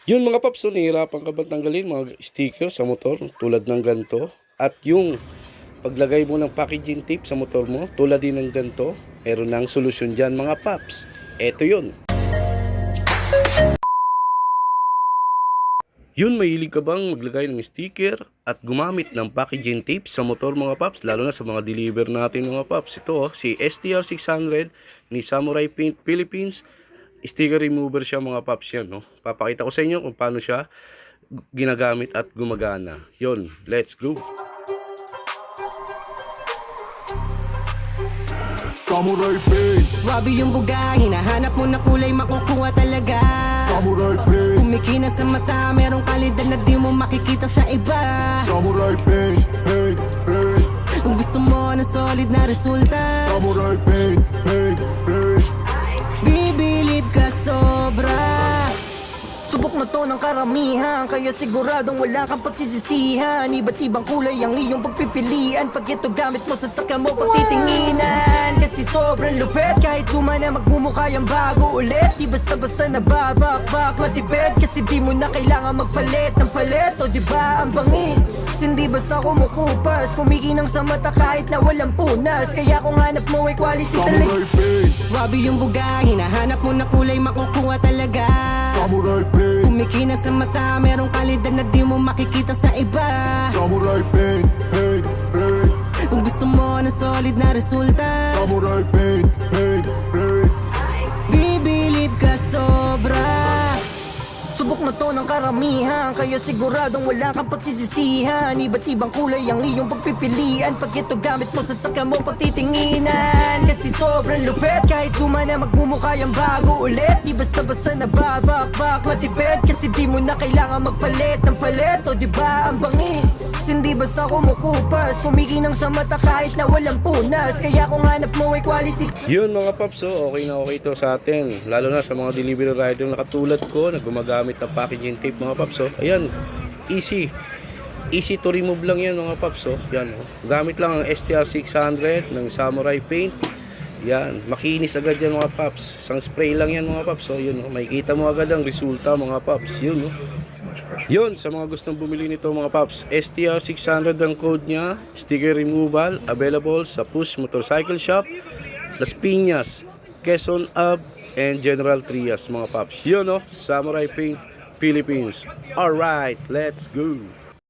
Yun mga paps, so nahihirapan ka ba tanggalin mga sticker sa motor tulad ng ganito? At yung paglagay mo ng packaging tape sa motor mo tulad din ng ganito, meron ng solusyon dyan mga paps. Eto yun. Yun, mahilig ka bang maglagay ng sticker at gumamit ng packaging tape sa motor mga paps? Lalo na sa mga deliver natin mga paps. Ito si STR600 ni Samurai Paint Philippines. Sticker remover siya mga paps yan. No? Papakita ko sa inyo kung paano siya ginagamit at gumagana. Yun, let's go! Samurai Paint, Swabe yung buga, hinahanap mo na kulay makukuha talaga. Samurai Paint, Kumikina sa mata, merong kalidad na di mo makikita sa iba. Samurai Paint, paint, paint, Kung gusto mo ng solid na resulta, Samurai Paint, paint, paint. bibilib ka sobra. Subok na to ng karamihan, kaya siguradong wala kang pagsisisihan. Iba't ibang kulay ang iyong pagpipilian. Pag ito gamit mo, sasakyan mo pagtitinginan. Kasi sobrang lupet, kahit gumana magmumukha yung bago ulit. Di basta-basta nababakbak, matipid. Kasi di mo na kailangan magpalit ng palit. O diba ang bangis? Hindi basta kumukupas, kumikinang sa mata kahit na walang punas. Kaya kung hanap mo ay quality talaga. Samurai Paint, Swabe yung buga, hinahanap mo na kulay makukuha talaga. Samurai Paint, Kumikina sa mata, merong kalidad na di mo makikita sa iba. Samurai Paint, paint, paint, Kung gusto mo ng solid na resulta, Samurai Paint, paint, paint. bibilib ka sobra. Subok na to ng karamihan, kaya siguradong wala kang pagsisisihan. Iba't ibang kulay ang iyong pagpipilian. Pag ito gamit mo, sasakyan mo pagtitinginan. Kasi sobrang lupet, kahit gumana magmumukha yung bago ulit. Di basta-basta nababakbak, matipid. Kasi di mo na kailangan magpalit ng palit. O diba ang bangis? Hindi basta kumukupas, kumikinang sa mata kahit na walang punas. Kaya kung hanap mo ay quality. Yun mga paps, so okay na okay ito sa atin. Lalo na sa mga delivery rider na katulad ko na gumagamit ng packaging tape mga paps. So ayan, easy to remove lang yan mga paps. So yan, gamit lang ang STR600 ng Samurai Paint. Yan, makinis agad yan mga paps. Isang spray lang yan mga paps. So yun, makikita mo agad ang resulta mga paps. Yun, yun, sa mga gustong bumili nito mga paps, STR600 ang code niya. Sticker removal, available sa Push Motorcycle Shop, Las Piñas, Quezon Ave, and General Trias mga paps. Yun, Samurai Paint Philippines. Alright, let's go!